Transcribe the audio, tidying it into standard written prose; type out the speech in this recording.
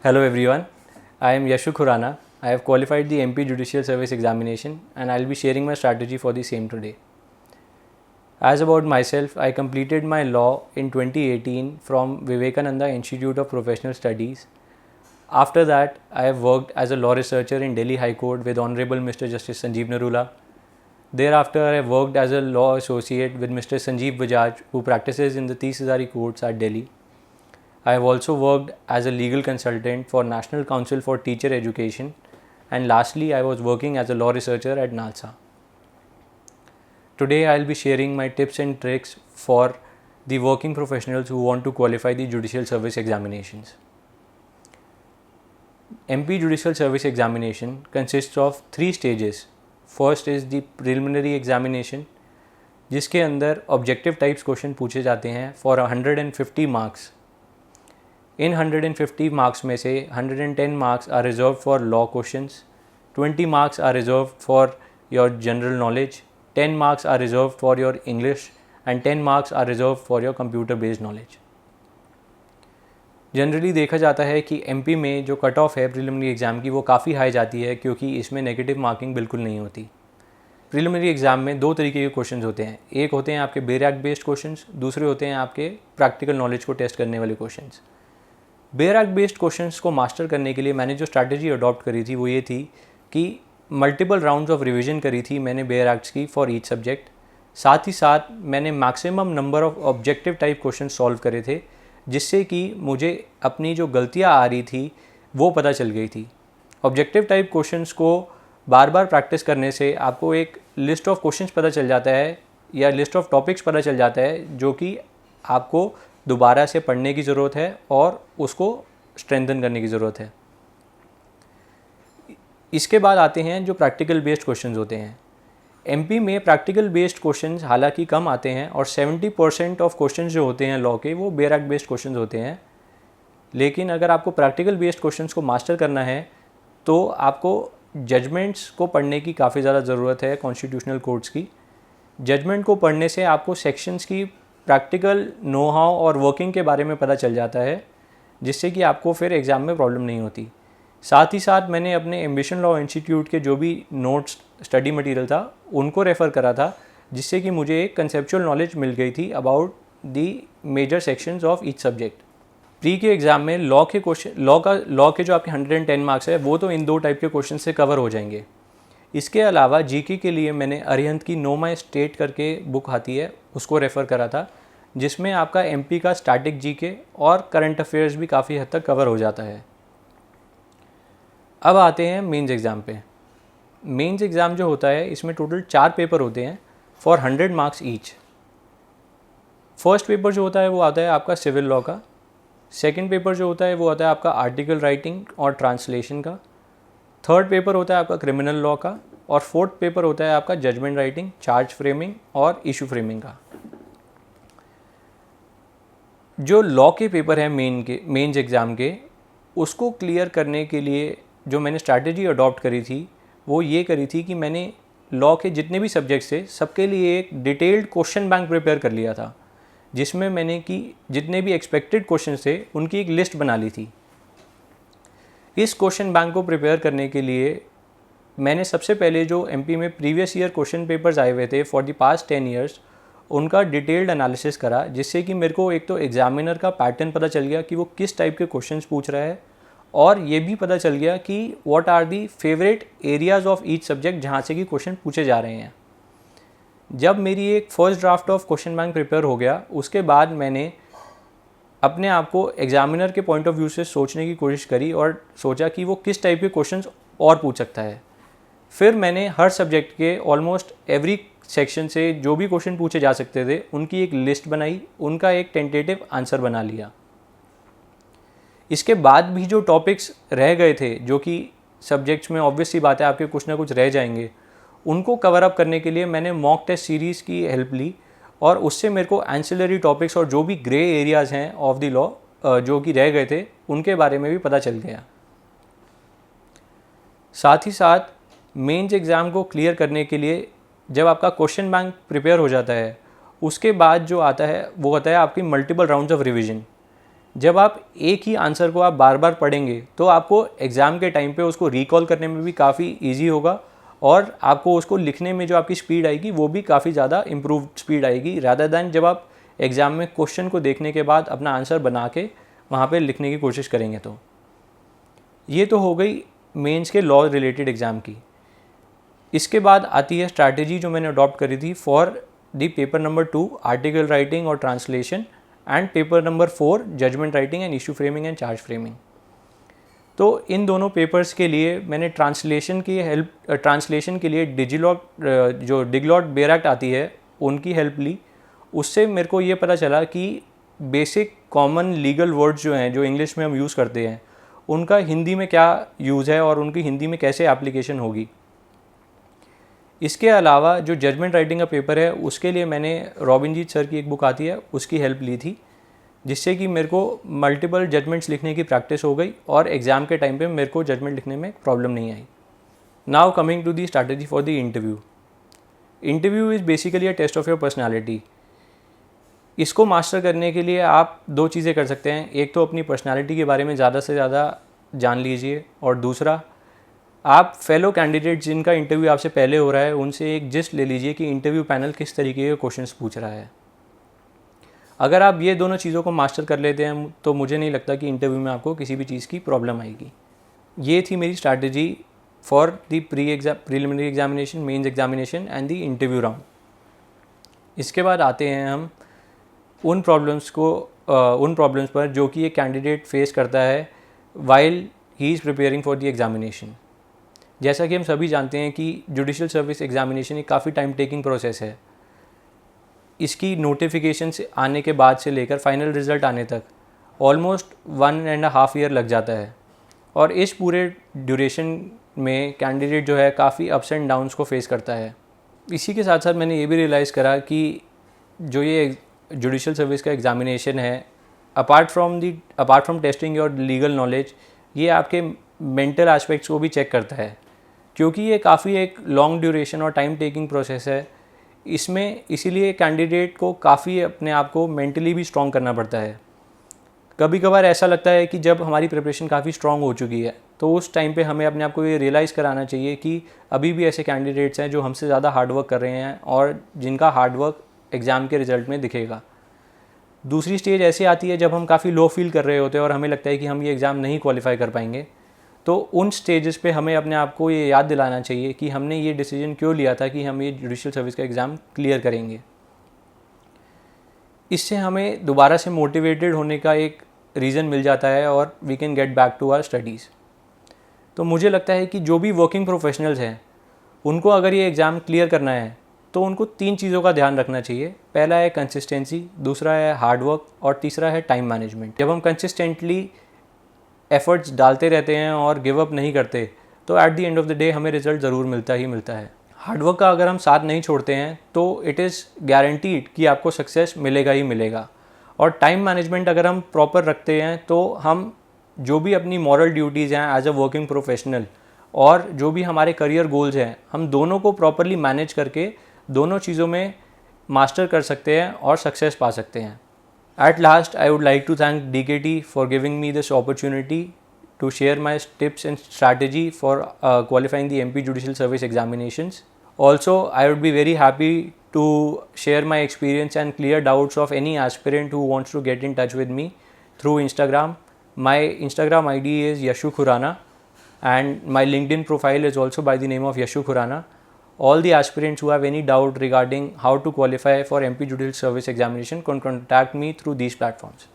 Hello everyone, I am Yashu Khurana. I have qualified the MP Judicial Service Examination and I will be sharing my strategy for the same today. As about myself, I completed my law in 2018 from Vivekananda Institute of Professional Studies. After that, I have worked as a law researcher in Delhi High Court with Honorable Mr. Justice Sanjeev Narula. Thereafter, I have worked as a law associate with Mr. Sanjeev Bajaj, who practices in the 30 Hazari courts at Delhi. I have also worked as a legal consultant for National Council for Teacher Education, and lastly I was working as a law researcher at NALSA. Today I will be sharing my tips and tricks for the working professionals who want to qualify the judicial service examinations. MP Judicial Service Examination consists of 3 stages. First is the preliminary examination, जिसके अंदर objective types question पूछे जाते हैं for 150 marks. In 150 marks में से 110 marks are reserve for law questions, 20 marks are reserve for your general knowledge, 10 marks are reserve for your English and 10 marks are reserve for your computer based knowledge. Generally देखा जाता है कि MP में जो cut off है preliminary exam की वो काफ़ी हाई जाती है, क्योंकि इसमें नेगेटिव मार्किंग बिल्कुल नहीं होती. प्रीलिमिनरी एग्ज़ाम में 2 तरीके के क्वेश्चंस होते हैं. एक होते हैं आपके बेयर एक्ट बेस्ड क्वेश्चंस, दूसरे होते हैं आपके प्रैक्टिकल नॉलेज को टेस्ट करने वाले questions. Bare act based questions को मास्टर करने के लिए मैंने जो स्ट्रैटेजी अडॉप्ट करी थी वो ये थी कि मल्टीपल राउंड्स ऑफ रिवीजन करी थी मैंने बेयर एक्ट्स की फॉर ईच सब्जेक्ट. साथ ही साथ मैंने maximum number of objective type question solve करे थे, जिससे कि मुझे अपनी जो गलतियाँ आ रही थी वो पता चल गई थी. ऑब्जेक्टिव टाइप क्वेश्चंस को बार बार प्रैक्टिस करने से आपको एक लिस्ट ऑफ क्वेश्चंस पता चल जाता है या लिस्ट ऑफ टॉपिक्स पता चल जाता है, जो कि आपको दोबारा से पढ़ने की ज़रूरत है और उसको स्ट्रेंथन करने की ज़रूरत है. इसके बाद आते हैं जो प्रैक्टिकल बेस्ड क्वेश्चंस होते हैं. एमपी में प्रैक्टिकल बेस्ड क्वेश्चंस हालांकि कम आते हैं और 70% ऑफ क्वेश्चंस जो होते हैं लॉ के वो बेयर एक्ट बेस्ड क्वेश्चंस होते हैं. लेकिन अगर आपको प्रैक्टिकल बेस्ड क्वेश्चंस को मास्टर करना है तो आपको जजमेंट्स को पढ़ने की काफ़ी ज़्यादा ज़रूरत है कॉन्स्टिट्यूशनल कोर्ट्स की. जजमेंट को पढ़ने से आपको सेक्शंस की प्रैक्टिकल नो हाउ और वर्किंग के बारे में पता चल जाता है, जिससे कि आपको फिर एग्ज़ाम में प्रॉब्लम नहीं होती. साथ ही साथ मैंने अपने एम्बिशन लॉ इंस्टीट्यूट के जो भी नोट्स स्टडी मटेरियल था उनको रेफ़र करा था, जिससे कि मुझे एक कंसेप्चुअल नॉलेज मिल गई थी about the major sections of each subject. Pre के एग्ज़ाम में लॉ के जो आपके 110 मार्क्स है वो तो इन 2 टाइप के क्वेश्चन से कवर हो जाएंगे. इसके अलावा जीके के लिए मैंने अरिहंत की नो माई स्टेट करके बुक आती है उसको रेफ़र करा था, जिसमें आपका एमपी का स्टैटिक जीके और करंट अफेयर्स भी काफ़ी हद तक कवर हो जाता है. अब आते हैं मेंस एग्ज़ाम पे. मेंस एग्ज़ाम जो होता है इसमें टोटल 4 पेपर होते हैं for 100 marks each. First paper जो होता है वो आता है आपका सिविल लॉ का. सेकंड पेपर जो होता है वो आता है आपका आर्टिकल राइटिंग और ट्रांसलेशन का. थर्ड पेपर होता है आपका क्रिमिनल लॉ का. और फोर्थ पेपर होता है आपका जजमेंट राइटिंग, चार्ज फ्रेमिंग और इशू फ्रेमिंग का. जो लॉ के पेपर हैं मेंस एग्ज़ाम के, उसको क्लियर करने के लिए जो मैंने स्ट्रैटेजी अडॉप्ट करी थी वो ये करी थी कि मैंने लॉ के जितने भी सब्जेक्ट्स थे सबके लिए एक डिटेल्ड क्वेश्चन बैंक प्रिपेयर कर लिया था, जिसमें मैंने कि जितने भी एक्सपेक्टेड क्वेश्चन थे उनकी एक लिस्ट बना ली थी. इस क्वेश्चन बैंक को प्रिपेयर करने के लिए मैंने सबसे पहले जो एमपी में प्रीवियस ईयर क्वेश्चन पेपर्स आए हुए थे फॉर द पास्ट 10 ईयर्स उनका डिटेल्ड एनालिसिस करा, जिससे कि मेरे को एक तो एग्जामिनर का पैटर्न पता चल गया कि वो किस टाइप के क्वेश्चंस पूछ रहा है, और ये भी पता चल गया कि what are the favourite areas of each subject जहाँ से कि क्वेश्चन पूछे जा रहे हैं. जब मेरी एक first draft of question bank prepare हो गया, उसके बाद मैंने अपने आप को एग्जामिनर के पॉइंट ऑफ व्यू से सोचने की कोशिश करी और सोचा कि वो किस टाइप के क्वेश्चंस और पूछ सकता है. फिर मैंने हर सब्जेक्ट के ऑलमोस्ट एवरी सेक्शन से जो भी क्वेश्चन पूछे जा सकते थे उनकी एक लिस्ट बनाई, उनका एक टेंटेटिव आंसर बना लिया. इसके बाद भी जो टॉपिक्स रह गए थे, जो कि सब्जेक्ट्स में ऑब्वियस सी बात है आपके कुछ ना कुछ रह जाएंगे, उनको कवर अप करने के लिए मैंने मॉक टेस्ट सीरीज़ की हेल्प ली, और उससे मेरे को एंसिलरी टॉपिक्स और जो भी ग्रे एरियाज़ हैं ऑफ द लॉ जो कि रह गए थे उनके बारे में भी पता चल गया. साथ ही साथ मेंस एग्ज़ाम को क्लियर करने के लिए जब आपका क्वेश्चन बैंक प्रिपेयर हो जाता है, उसके बाद जो आता है वो होता है आपकी मल्टीपल राउंड्स ऑफ रिवीजन. जब आप एक ही आंसर को आप बार बार पढ़ेंगे तो आपको एग्ज़ाम के टाइम पे उसको रिकॉल करने में भी काफ़ी ईजी होगा और आपको उसको लिखने में जो आपकी स्पीड आएगी वो भी काफ़ी ज़्यादा इम्प्रूव स्पीड आएगी, रादर दैन जब आप एग्ज़ाम में क्वेश्चन को देखने के बाद अपना आंसर बना के वहाँ पे लिखने की कोशिश करेंगे। तो ये तो हो गई मेंस के लॉ रिलेटेड एग्ज़ाम की। इसके बाद आती है स्ट्रैटेजी जो मैंने अडॉप्ट करी थी for the paper number 2 article writing और translation and paper number 4 judgement writing and issue framing and charge framing. तो इन दोनों पेपर्स के लिए मैंने ट्रांसलेशन के लिए जो डिगलॉट बेरैक्ट आती है उनकी हेल्प ली। उससे मेरे को ये पता चला कि बेसिक कॉमन लीगल वर्ड्स जो हैं जो इंग्लिश में हम यूज़ करते हैं उनका हिंदी में क्या यूज़ है और उनकी हिंदी में कैसे एप्लीकेशन होगी। इसके अलावा जो जजमेंट राइटिंग का पेपर है उसके लिए मैंने रॉबिनजीत सर की एक बुक आती है उसकी हेल्प ली थी, जिससे कि मेरे को मल्टीपल जजमेंट्स लिखने की प्रैक्टिस हो गई और एग्ज़ाम के टाइम पे मेरे को जजमेंट लिखने में प्रॉब्लम नहीं आई। Now coming to the strategy for the interview. Interview is basically a test of your personality. इसको मास्टर करने के लिए आप दो चीज़ें कर सकते हैं, एक तो अपनी पर्सनैलिटी के बारे में ज़्यादा से ज़्यादा जान लीजिए और दूसरा आप फेलो कैंडिडेट जिनका इंटरव्यू आपसे पहले हो रहा है उनसे एक जिस्ट ले लीजिए कि इंटरव्यू पैनल किस तरीके के क्वेश्चंस पूछ रहा है। अगर आप ये दोनों चीज़ों को मास्टर कर लेते हैं तो मुझे नहीं लगता कि इंटरव्यू में आपको किसी भी चीज़ की प्रॉब्लम आएगी। ये थी मेरी strategy for the preliminary examination, mains examination and the interview round. इसके बाद आते हैं हम उन प्रॉब्लम्स पर जो कि एक कैंडिडेट फेस करता है while he is preparing for the examination. जैसा कि हम सभी जानते हैं कि जुडिशल सर्विस एग्जामिनेशन एक काफ़ी टाइम टेकिंग प्रोसेस है। इसकी नोटिफिकेशन से आने के बाद से लेकर फाइनल रिज़ल्ट आने तक ऑलमोस्ट 1.5 ईयर लग जाता है और इस पूरे ड्यूरेशन में कैंडिडेट जो है काफ़ी अप्स एंड डाउन्स को फेस करता है। इसी के साथ साथ मैंने ये भी रियलाइज़ करा कि जो ये जुडिशल सर्विस का एग्ज़ामिनेशन है, apart from testing your legal knowledge, ये आपके मेंटल एस्पेक्ट्स को भी चेक करता है, क्योंकि ये काफ़ी एक लॉन्ग ड्यूरेशन और टाइम टेकिंग प्रोसेस है। इसमें इसीलिए कैंडिडेट को काफ़ी अपने आप को मेंटली भी स्ट्रॉन्ग करना पड़ता है। कभी कभार ऐसा लगता है कि जब हमारी प्रिपरेशन काफ़ी स्ट्रॉन्ग हो चुकी है तो उस टाइम पे हमें अपने आप को ये रियलाइज़ कराना चाहिए कि अभी भी ऐसे कैंडिडेट्स हैं जो हमसे ज़्यादा हार्डवर्क कर रहे हैं और जिनका हार्डवर्क एग्ज़ाम के रिज़ल्ट में दिखेगा। दूसरी स्टेज ऐसी आती है जब हम काफ़ी लो फील कर रहे होते हैं और हमें लगता है कि हम ये एग्ज़ाम नहीं क्वालिफाई कर पाएंगे। तो उन स्टेजेस पे हमें अपने आप को ये याद दिलाना चाहिए कि हमने ये डिसीजन क्यों लिया था कि हम ये जुडिशल सर्विस का एग्ज़ाम क्लियर करेंगे। इससे हमें दोबारा से मोटिवेटेड होने का एक रीज़न मिल जाता है और we can get back to our studies. तो मुझे लगता है कि जो भी वर्किंग प्रोफेशनल्स हैं उनको अगर ये एग्ज़ाम क्लियर करना है तो उनको 3 चीज़ों का ध्यान रखना चाहिए। पहला है कंसिस्टेंसी, दूसरा है हार्डवर्क और तीसरा है टाइम मैनेजमेंट। जब हम कंसिस्टेंटली एफर्ट्स डालते रहते हैं और गिव अप नहीं करते तो at the end of the day हमें रिज़ल्ट ज़रूर मिलता ही मिलता है। हार्डवर्क का अगर हम साथ नहीं छोड़ते हैं तो इट इज़ गारंटीड कि आपको सक्सेस मिलेगा ही मिलेगा। और टाइम मैनेजमेंट अगर हम प्रॉपर रखते हैं तो हम जो भी अपनी मॉरल ड्यूटीज़ हैं एज अ वर्किंग प्रोफेशनल और जो भी हमारे करियर गोल्स हैं, हम दोनों को प्रॉपरली मैनेज करके दोनों चीज़ों में मास्टर कर सकते हैं और सक्सेस पा सकते हैं। At last, I would like to thank DKT for giving me this opportunity to share my tips and strategy for qualifying the MP Judicial Service examinations. Also, I would be very happy to share my experience and clear doubts of any aspirant who wants to get in touch with me through Instagram. My Instagram ID is Yashu Khurana and my LinkedIn profile is also by the name of Yashu Khurana. All the aspirants who have any doubt regarding how to qualify for MP Judicial Service examination can contact me through these platforms.